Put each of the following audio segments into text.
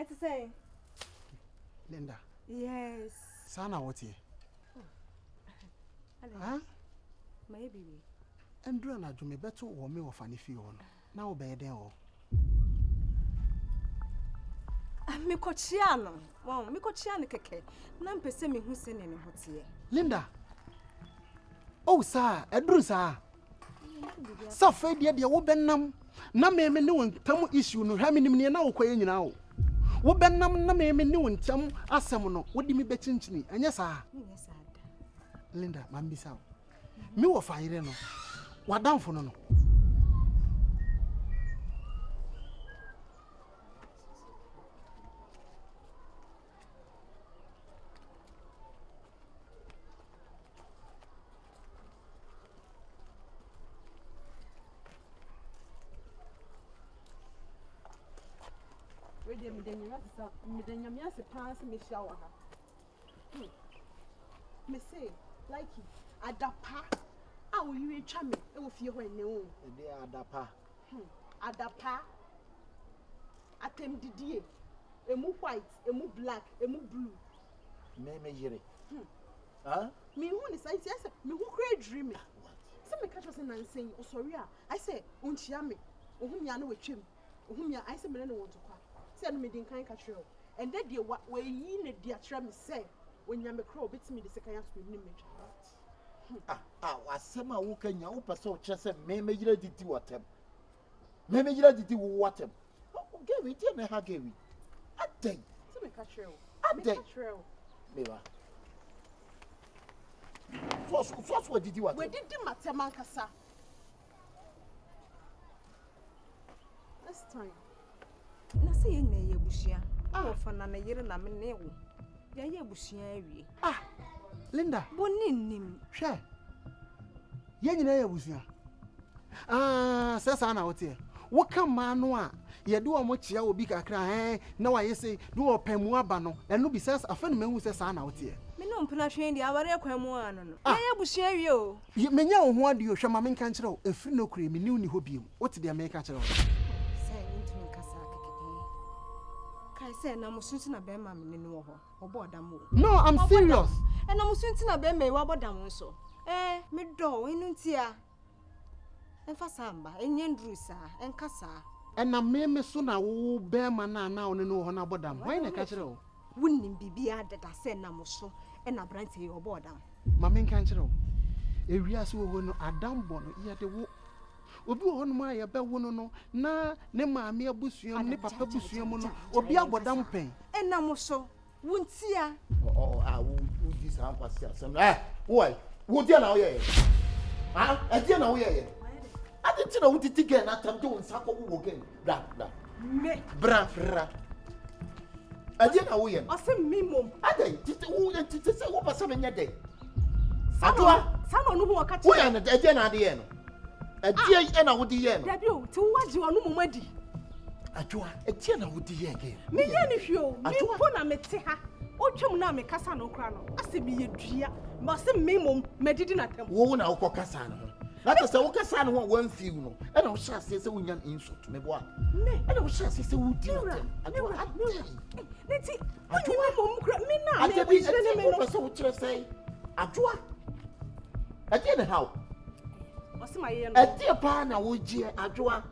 to say? Linda. Yes. Sana what here? Huh? Maybe. And do not do me better or me or funny feel. Now bed there. Me cochiano. Well, me cochiano keke. Nam pese me who send any hot here. Linda. Oh, sir, Edru, sir. So fed yet your benam. Na me no one tam issue no hamini na okwa nyina o. Wo benam na me no ntam asem no wodi me betinchini anya saa. Yes, Linda, mambisa o. Me wo faire no. Wadamfo no no. Medenya se pass me shower her. Me say, like it, adapa. How will you try me? It will feel when no. They adapa. Adapa. Atem didier. Emu white, emu black, emu blue. Me jere. Huh? Me who is I say, me who create dreaming. Some me catch us and saying, oh sorry, I say, unchiame, whom ya know with him, whom ya I say, me no want to cry. Send me the kind catch you. And that dear what way ye need dear tram say when you crow bits me the second screen image. Was some who can you so just a may make ready to what him. May make ready to what him. Oh, gave it in a haggy. A day. Some catch you. A day. Meva. First, what did you want? Where did the Matamancasa? This time. Na say ye ye bushia. For na me yere na me ne wo. Ya ye bushia awie. Linda. Boni nim. Hwe. Ye nyina ye bushia. Sesa na wote. Wo ka ma no a ye de o mo chia obi kakra na wa ye say do opamu aba no. Eno bi sesa afa no mahu sesa na wote. Me no mpena hwen dia aware akwamu ano no. Ya ye bushia awie o. Menya wo ho ade o hwe ma me nka nkere o efri no kure me niw ni ho biem. Wote de me ka nkere o. I say na musunti na be ma me ni wo ho obo odam wo. No, I'm serious. Na musunti na be me wa bodam so. Me do enu ntia. Enfa samba enye ndru sa enka sa. Na me so na wo be ma na one no ho na bodam. Why na ka kire o? Wunnim bibia dada se na muso na brante ye obo odam. Ma me nka kire o. Ewiase wo no adam bo no ye de wo obi wo no ma ye be wo no na ne maame abusuam ne papa abusuam no obi abodam pen na muso wuntia wo di san kwase asem why wo dia na wo ye dia na wo ye adi na wo titi gen na tam to nsa ko wo gen bra me bra dia na wo ye ose mi mom adi titi se wo pasa me nya dey atwa sa no ho ka wo ye na dia na ade ye no Adia na wodi ye no. Dabi o, ti waji wonu momadi. Adwoa, adia na wodi ye again. Me ye ni hwe o, me po na mete ha. O twem na me kasa no kra no. Ase bi ye dua. Ma se me mom medidi na tem. Wo na wo kasa no. Na to se wo kasa no wan fiu no. E na wo sha se wonya insult me boa. Me, e na wo sha se wodi na tem. Adwoa, neti, onyi me mom kra me na. Adia bi ne me no. Wo se wo kire sei. Adwoa. Adia na how? Ati pa na wo gie adwoa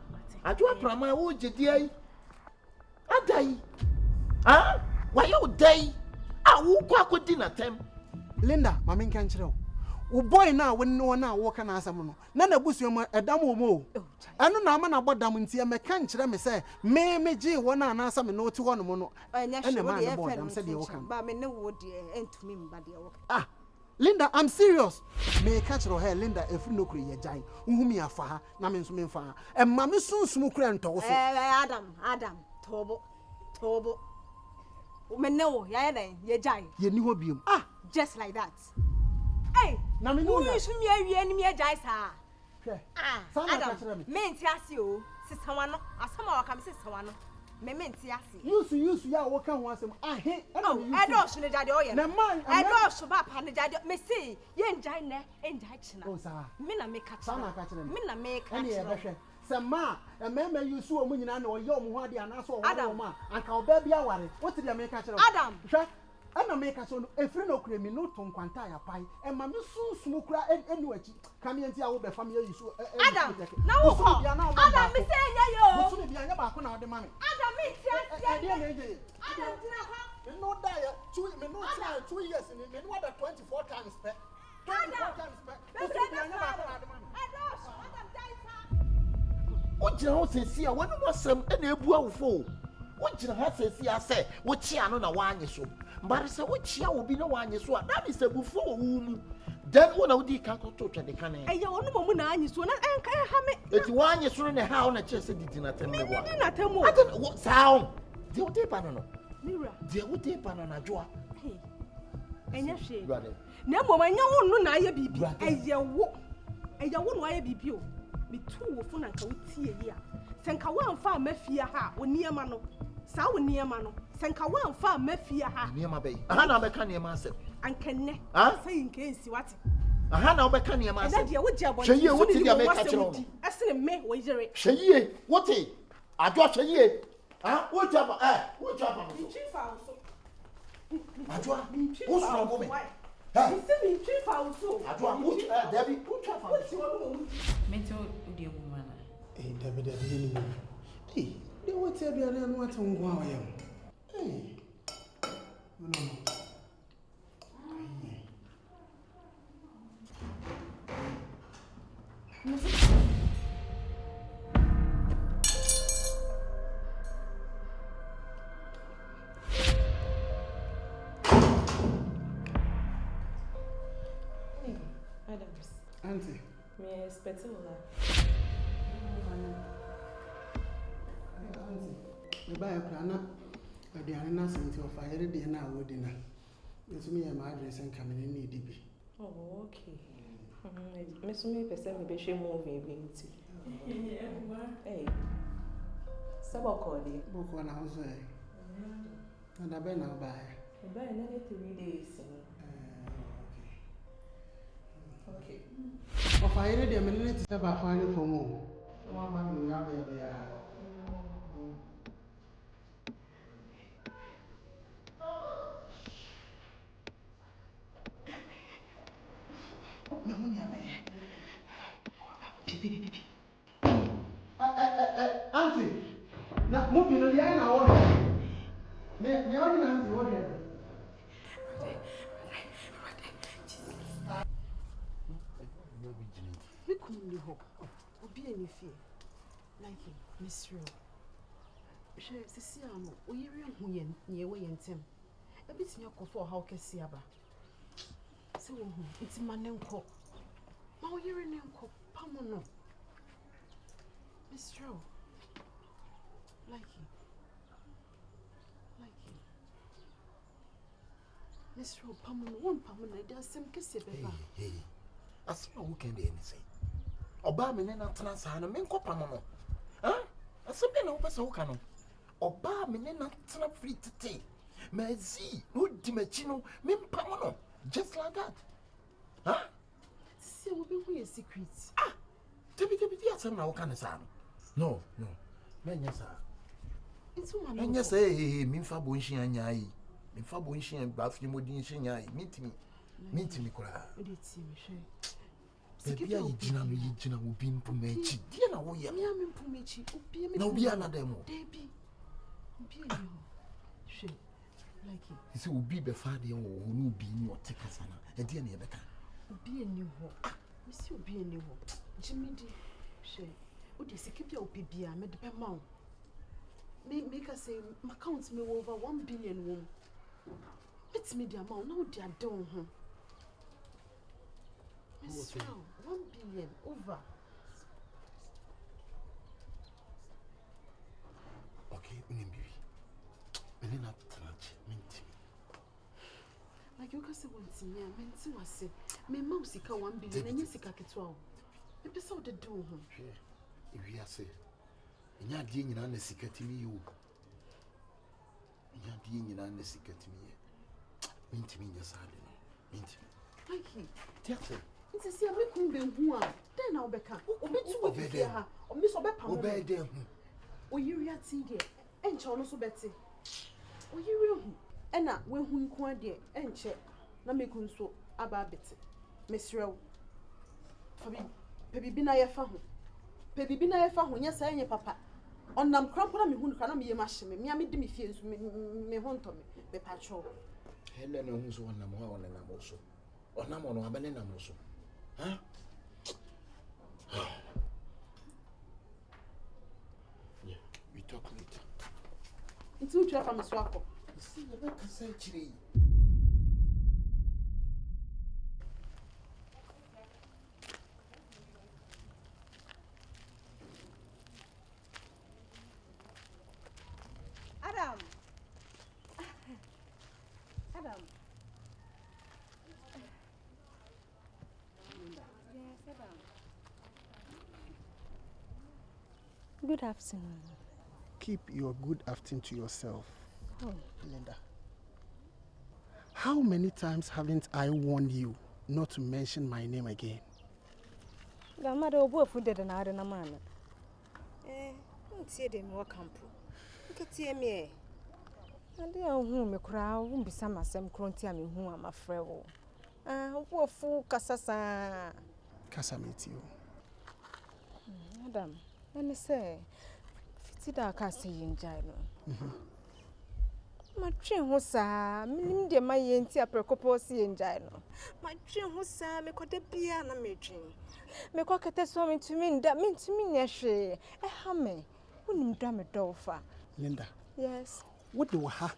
prama wo gie die adai wa yo dai wo kwa kodi na tem Linda ma me nka nkire wo boy na wo no na wo ka na asam no na busuam edam wo mo eno na ama na bodam ntia me ka nkire me se me gie wo na na asam no ti wo no mo no ene ma na bodam se de wo kan ba me ne wo de entumi mba de wo Linda, I'm serious. Me catch her hair, Linda, if no cree ye jai. Uhumi afa, na me nsume fa. E ma me sun sumu kra nto so. Adam, tobo. Me no, ya den, ye jai. Ye ni ho biom. Just like that. Hey, na me no. You should me awie ni me jai sa. Adam, me nti ase o. Sisawa no, asama wa ka me sisawa no. Me nti ase. Use ya wo kan ho asem. Ahe, edo so ne jade o ye. Na man, edo so ba pa ne jade. Me see, ye njai ne, njai china. O sa. Me na me ka china. Sana ka china. Me na me ka china. Sama, a man you saw when you know your Muadi and also Adama, and how baby aware. What did you make us? Adam, and I make us a friend of creamy no tongue quantaya pie, and Mamma soon smoke and anyway. Come in to our family. Adam, now, Adam, me say, yo, to be a back on the money. Adam, no dire, 2 years in the men, what 24 times spent. 24 times spent. What you know, says here, when was some any bull fool? What you have says here, say, what she are not one so. But I say, what she will be no one is what that is a before whom. Then one of the can't to the cannon. I don't know when I is one and can have it. It's 1 year through the house and just did not tell me what. I don't know what sound. Dear would take banana. Mira, dear would take banana joa. Hey, and your shade. Brother. Never mind, no, no, I be as your walk. And you won't wire be pure. Be 2 of fun and go tea here. Sankawan farm Mefia ha, or near Mano. Sow near Mano. Sankawan farm Mefia ha. Near my bay. I had a mechanic myself. And can say in case you what. I had a mechanic myself. What you Shall you what did you make a I see a man wager it. Shall you what? I got a year. Ah, what job? What job? I draw. Who's from woman? You see me 3,000. I draw. Debbie, what's your Mental dear woman. Hey, Debbie, hey, they will tell you I want to go away. Hey, no. Adams. Auntie. Me expect The buyer plan up, the anonymous of fire dinner would dinner. It's me and my address and coming in need DB. Oh, okay. Miss me, person, be she moving. Hey, Sabakodi. Book one house, and I better now buy. Buy another 3 days. Okay. If I read a minute, it's about finding for more. One man will have it there. Auntie, now moving on the end of order. The audience order. We couldn't be hope. Or be any fear. Like him, Miss Rowe. She says, we are young, near way and Tim. A bit in your for how can see about. So it's my name call. My you're a name called Pamono. Miss Rowe. Like him. Miss Rowe, Pamono, one Pamono, there's some kiss. Hey, as well, who can be anything? Obama, and not transfer, and a man called Pamono. Huh? As a man, who can. Obama, and not free to take. May see, no dimachino, men Pamono, just like that. Huh? See, will be a secret. Ah, Debbie, yes, I'm now kind of sound. No, men, yes, sir. It's one, and yes, Minfa Bunshi and Yai, Minfa Bunshi and Baffy Modin Shinyai, meet me, cry. It's him, Baby, I will be in Pumechi. Dear, no, yeah, I'm in Pumechi. No, be another demo. Baby, be she like it. It will be before the who will be in your Tekasana, a dear never can. Be a new hope. Miss you be a new hope. Jimmy, she would you keep your PB? I made the amount. Make us say, my counts me over 1 billion womb. It's me the amount, no, dear, don't. Miss Rowe, 1 billion over. Okay, Nimbi. We not touch, like you can say once in here, meant to say, my mouse 1 billion and you see a 12. Episode the door. If you say, in your dear, you know, the secret to me, you. In your dear, you know, the secret to me. Mint me, yes, I didn't. Mint me. Like he. Tell Nti se me kun be hu a, den na obeka. Obi tu we fie ha. Omi so be pam. Obe de hu. Oyiri ati de. Enche ono so beti. Oyiri hu. Ena we hu nko ade enche na me kun so aba abeti. Mesrew. Fabi pebibi na ye fa ho. Pebibi na ye fa ho nya sa enye papa. Onam krampo na me hu nkra na me ye ma hye me. Me ame de me fie nso me ho nto me patcho. Hele na hu so onam ho a onam so. Onam ono abene nam so. Huh? Yeah, we talk later. It's you try from Swako. See, you better say chiri. Adam. Adam. Yes, Adam. Good afternoon. Keep your good afternoon to yourself. Oh. Linda. How many times haven't I warned you not to mention my name again? The mother of both food and I don't know, man. Don't see them work camp. Look at me. And they are home a crowd, won't be some of them cronty. I mean, who am afraid of. What fool Cassasa? Casa meet you. Madam, let me say, fitted our castle in Gino. My train was meaning the my auntie a precoposi in Gino. My train was me could the piano making. Me cock at swimming to me, that means to me, yes, a hammer. Wouldn't damn a dolphin. Linda. Yes. What do ha?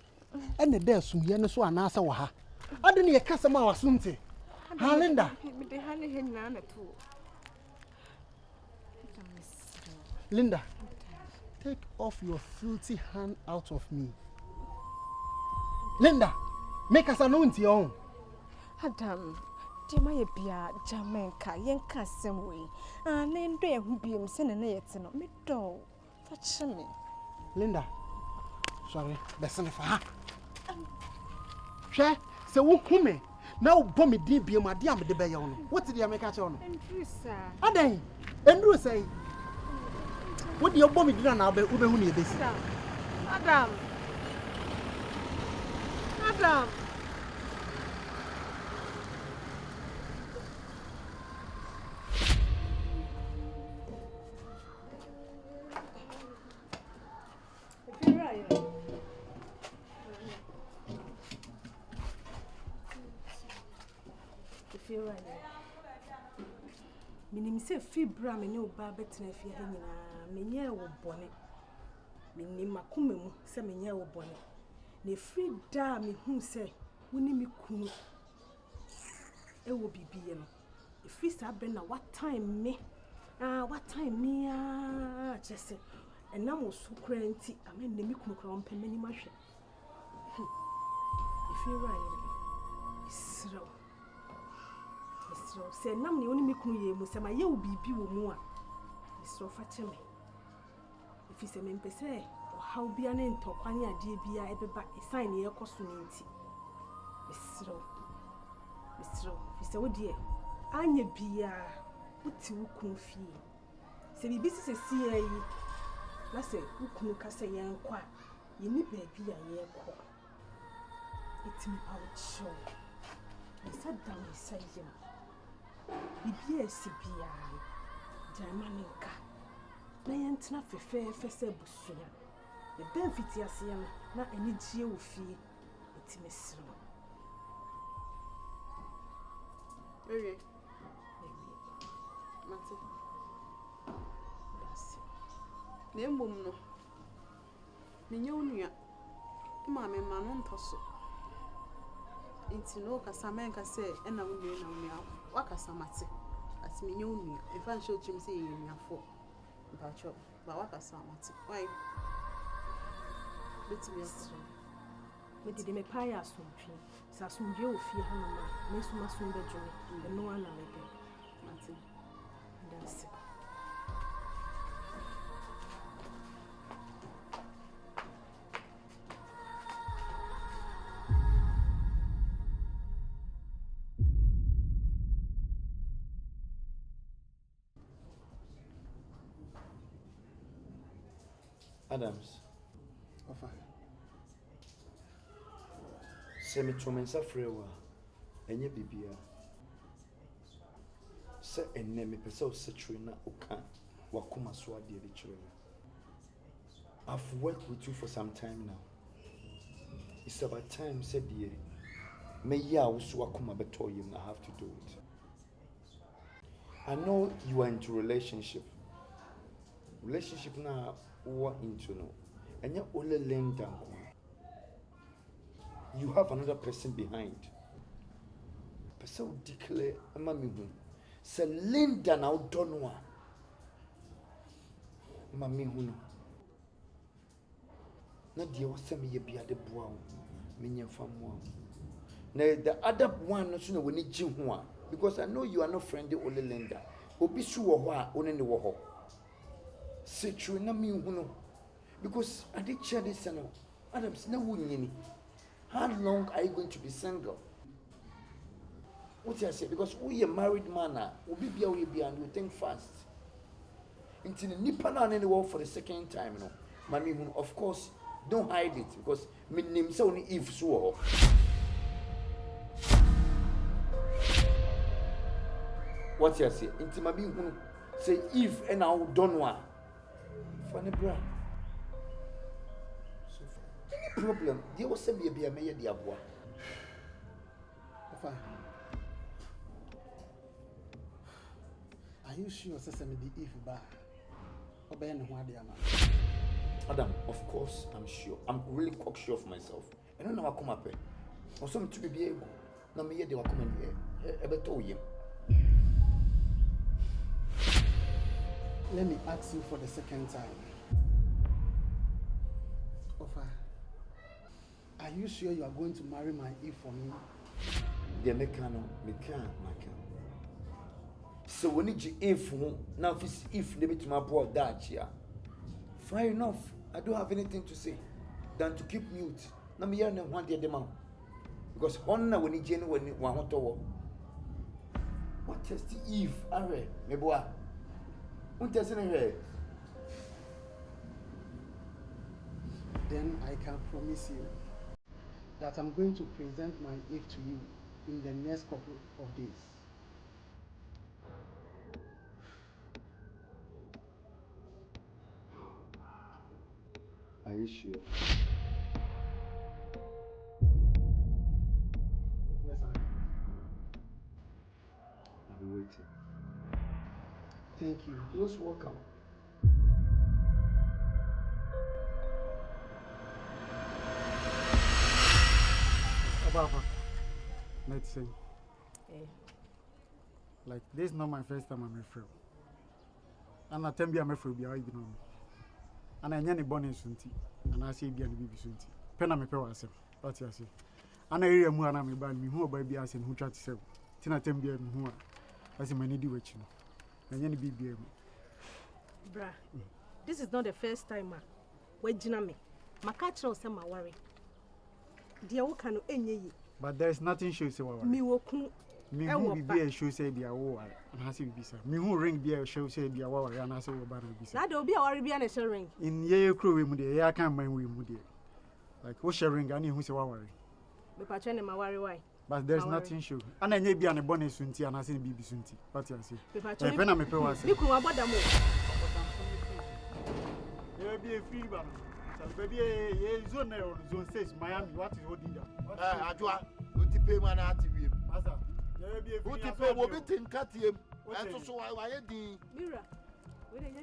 And the dear soon, you know, so an answer ha. I don't need a customer or something. Ha, Linda. The honey him none at all. Linda, take off your filthy hand out of me. Linda, make us an to your own. Adam, dear my beer, Jamaica, Yanka, same way. And then there who be him sending it no me do. Fetch me. Linda, sorry, listen for her. Share, so who come? Now, bomb deep be my dear the bayon. What did you make at on? Aden, Andrew say. What do you bomb it now? Be Ube Huni this. Adam. Adam. Minim se fibra me ne oba betena fie ha nyina menye wo bone minim makoma mu se menye wo bone na free da me hu se woni me kunu e wo bibie no e free sa be na what time me chese enam osu kra nti amen ne me kunu kra ompa mani mahwe e free right isro se nam ne woni me kunu ye mu se ma ye wo bibi wo mu a isro fa cheme ifi se me mpese o haw bia ne ntokwane ade bia ebeba sign ye koso ne nti isro fi se wo die anya bia uti wo kunu fie se bibi se sie yi na se wo kunu ka se ye nkwa ye ni baabi a ye kɔ itimi pa wo cho isa down isa yem bibi esibia Germanica na yentna fefe se busua e ben fiti ase na ani gie wo fie itimi siro Mate. Ne mbom no. Menye onua. Ma me ma no ntoso. Nti no kasa men ka se na wonua na onua. Wakasa mate. Ati menye onua. E fa nso chim se ye nuafo. Mpacho. Ba wakasa mate. Why? Betimi asro. me dide me pa ya asomtwe sa asomdwe wo fie ha mama me suma som bedwore no ana me be Mate. That's Adams. Ofa. Semi Tomensa Frewa. Enye Bibia. Se enemy pesa o setrina oka wakuma so ade de chire. I've worked with you for some time now. It's about time said ye. Me ya also wakuma beto you I have to do it. I know you are into relationship. Relationship now what into no. And you only laying down. You have another person behind. Person declare mami hu. Se Linda na udonwa. Mami hu no. Na dia wasemi ye bia de boa wo. Menye famu. Na the other one no so na woni gi ho a because I know you are not friendly only Linda. Obi su wo ho a one ne wo ho. Se true na mi hu no. Because I did share this no. Adams na wo nyini. How long are you going to be single? What I say? Because we a married man, we be and you think fast. Into the nipa na in the world for the second time, you know. Mami, of course, don't hide it because me name say only if so. What I say? Into mami say if and I don't want. Funny bra. Any problem? There was some be a mayor diabwa. Ofa. Are you sure sesame the if ba? Obey no one Adam, of course I'm sure. I'm really cocksure of myself. I don't know how come up. Or some to be able. No me they were coming here. Ebeto him. Let me ask you for the second time. Ofa. Are you sure you are going to marry my if for me? The mechano, so when you if now if they meet my boy that here. Fine enough. I don't have anything to say than to keep mute. Na me yarn one day the man. Because honor when you genuine one want to walk. What is the if are me boy? What does it here? Then I can promise you that I'm going to present my if to you in the next couple of days. Are you sure? Yes, I am. I'll be waiting. Thank you. Most welcome. Ababa, let's say. Like, this is not my first time I'm afraid. And I tell you I'm afraid be I ignore me. And I any born in Sunti, and I say be and baby Sunti. Pena me power self. What you say? And I hear more and me ban me who baby as who try to say. Tina tell me who as my need watch you. And any baby. Bra, this is not the first time we jina me. My catcher say my worry. Dear who can any. But there is nothing show say what. Me woku. Me who be a show say be a war and has it be sir. Me who ring be a show say be a war and I say about be sir. That will be a worry be an a ring. In ye crew we mude, ya can't mind we mude. Like who ring and who say worry. Me patron my worry why. But there's nothing show. And I may be an a bonus sunti and I say baby sunti. What you say? Me patron. Pena me pe was. You come about them. There be a free banner. Baby, zone 6 Miami. What is holding that? Ajua, what you pay man at you? Master, there be a free. What you pay will be 10 cat him. And so I did. Mira, we didn't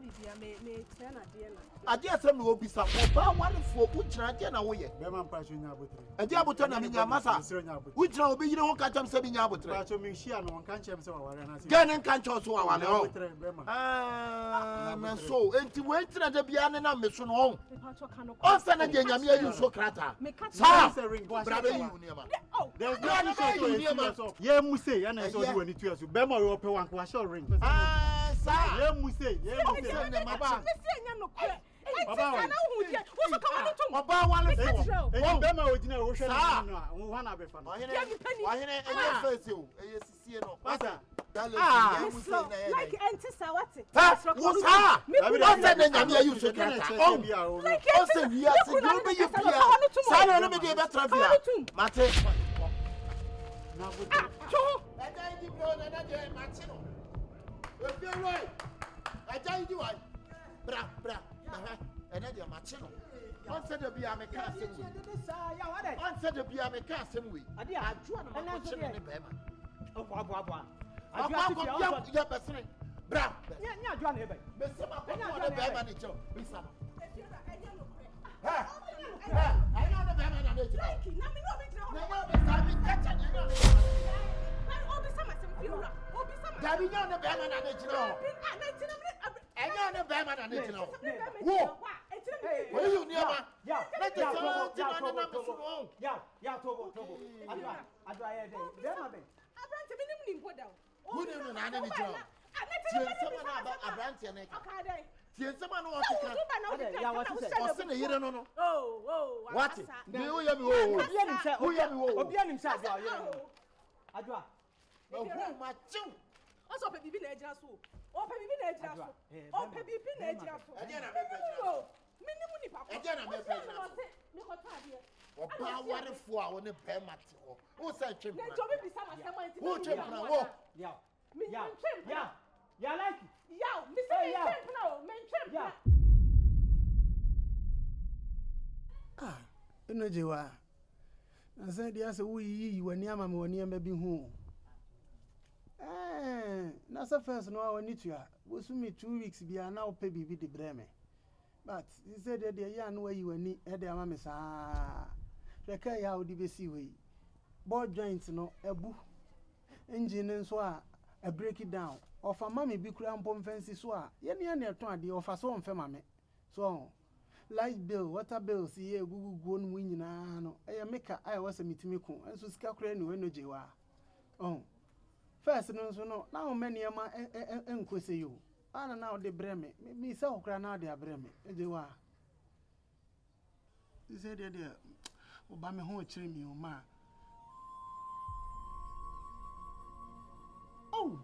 me turn at the end. I dare some will be some one for which I can away. Beman passion yabutre. A diabutan in your massa. Which will be you don't catch them 7 yabutre. But you make sure no one can chance our Gan and can't also our own. Ah, so, and to wait to the piano and mission home. Oh, Sana Jamia, you so crata. Sir, ring was there's no show. Yeah, Muse, and I saw you when it was Bema or Pewan, ring. Ah, sir, yeah, Muse, yeah, Baba, what's coming to Baba, one for. And Bema original ocean. One of the why any face you? See no. Master. like anti sawati. What's ha? What's that name you should get? Oh, like also we are saying you be you. Sana no me dey better via. Mate. Na bo. Ada idi bro na dey mate no. We be right. Ada idi why? Bra. And then mate no. On said to be a mechanic. On said to be a mechanic way. I join a machine in the Bema. Oh, Baba. I'm not your best friend. Bra. Yeah, John Eben. Miss Sama, I'm not a bad manager. Miss Sama. I know the bad manager. like na me no be now. No, Miss Sammy, catch it. Obi sama sem fiura. Obi sama. Dabi no the bad manager. I know the bad manager. Whoa. Where you near? Yeah. Let us go. Yeah, Togo. Adwa day. There ma be. Abrante minim ni mpoda. Who do you know any job? Someone about a branch and a someone wants to Yeah, what you say? What's in the year? No. Oh. What? Do you have Obi himself. Adwa. Oh, my chum. Also, baby, na ejira so. O pe bibi na ejira so. O pe bibi na ejira so. Minimum ni papa. Me ko tade. Oba warefo a woni pema te ho. Wo say twem. Na jobi bi sama sama nti. Wo twem na wo. Yeah. Me twem. Yeah, like. Yeah, me say me twem na o. Me twem. Yeah. Eno jewa. Na say dia se wo yi wani ama me wani amba bi hu. Na say first no wani tua. Wo su me 2 weeks bia na wo pe bibi de breme. But he said that the young way you were at the Amamisa. The car ya would be see way. Board joints no a boo. Engine and swa a break it down. Of a mammy be cramp on fancy swa. Yenny near 20 of a son famame. So light bill, water bill, see a Google gone winning. No, I make I was a meetimiko and so scacre no energy. Oh, first no, now many a man and say you. Ana now de breme me say okra now de breme ejewa you say there oba me ho chire mi o ma oh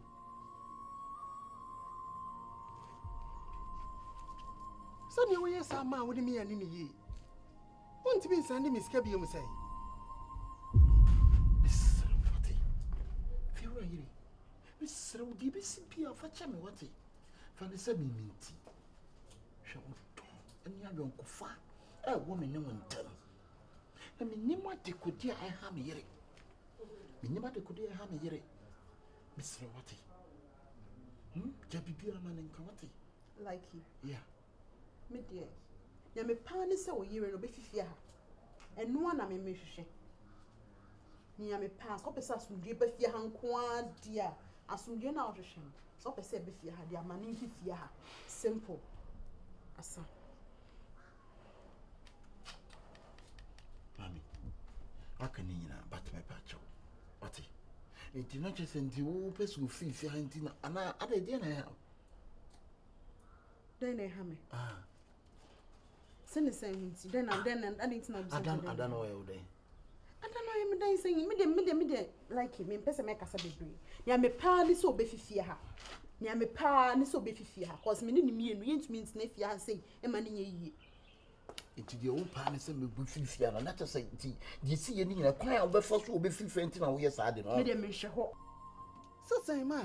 so ni we yes ama wo de me ani ni yi won't be send me ska bi o say What? Feel right. Miss Rodi be simpia fa cha me what? Fane se mi minti hwe wo eni adwon kofa wo me ne wontam na me nima de kodi a ha me yere me nima de kodi a ha me yere Mr. Wati ja bibia ma ne nka wati like you yeah me dear ya me pa ne se wo yere no be fifia ha eno na me mehwehwe ni ya me pa ko pesa asundue be fia ha nko a dia asundue na wo hwehwe so pese be fia ha dia mane fia ha simple asa mami aka ni nyina but me pa cho ati enti no chese ndi wo pese fia ha ndi na ana ada dia na ya den ha me sene sen nti den adint na adan o ye den adano ye me den sen me de like me pese me kasa bebre ya me pa ni so be fifia ha ya me pa ni so be fifia ha cause me ni mienu yentumi ntina fia ha sei e ma ni yie enti de wo pa ne se me bu fifia na ta se enti de si ye ni nyina kwan a wo be fo so wo be fifia enti na wo ye sa de no me de me hwe ho so say ma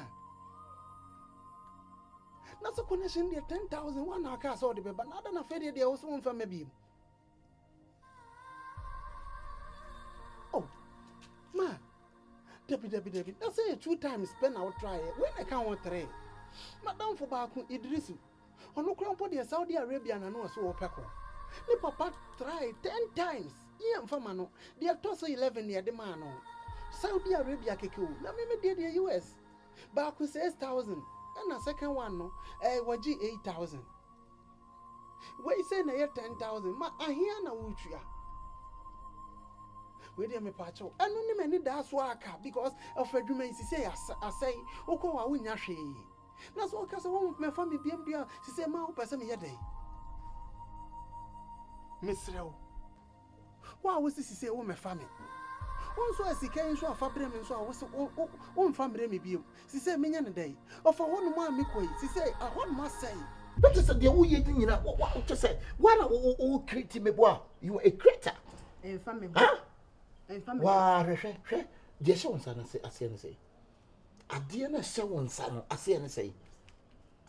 na so connection de 10,000 one aka so de be ba na da na fede de wo so mfa me bi oh ma Debbie. That's say 2 times spend out try when I can't want 3. Madam for back Idrisu. On no crown the Saudi Arabia and no so opeko. Ni papa try 10 times. Yam for mano. They are toss 11 near the man. Saudi Arabia keko. Na me did the US. Back with 6,000. And a second one no. Waji 8,000. Where you say na 10,000. Ma I hear na wuchia. We dey me pacho enu ni me ni da so aka because of adwuma isi say asai ukọ wa wonya hwe na so ka so won me fa me biem dia si say ma wo pese me yedai Misrel. Why was this say, oh, my family? Also, as he came so a fabric and so I was on family me be. She said, Minion a day. Or for 1 more midway, she said, I want must say. That is the way you didn't know what to say. Why not all creative me? You a creator. And family. Huh? And family. Wow, just show son, I say. I didn't show one son, I say.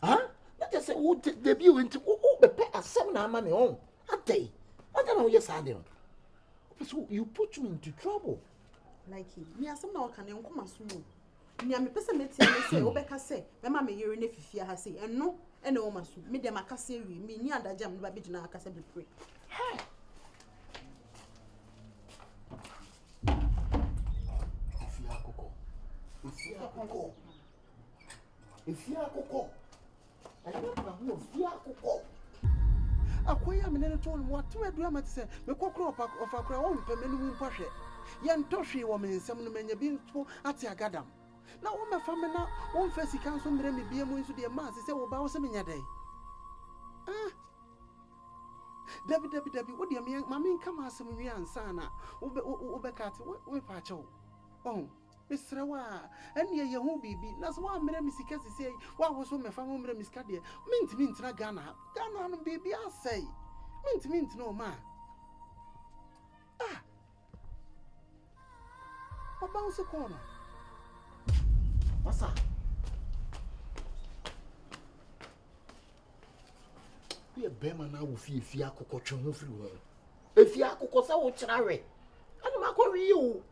Huh? That is a wood debut into the pet as 7 hour money on a day. I don't know, yes, I do. So you put me into trouble. Like him. Me as some now can you come as soon. Me am a person met say, Obeka say, my mamma you're in if you have say, and no, and no masu. Me dem a casseri, me near the jam, but bit na cassa be pray. Hey. If you are coco, I don't know if you are coco. Akwai amene to what to do am say me kokro of akra won pe me nu mpahwe ye ntohwe wo me nsem no manya bi nto ate agadam na wo me fa me na won fa sika so mre me bia mu nso de ma se wo ba wo se menya dai ah dabi wo de me ma me nka ma asem wi ansa na wo be kate wo pa che wo oh Misrawa, and ye who be na so one mre misika say, what was so me fa mo mre miska de mint na Ghana no baby I say mint no ma ah papa so corner What's that? We a bema na wo fi akokɔ twe ho firi wo efi akokɔ sa wo kyerare ana ma kɔ wi o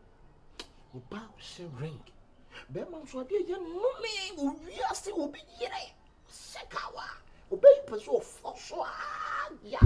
Oba se ring. Bema so ade ye no me wo wi ase obi yire. Sekawa. Obe person of so ya.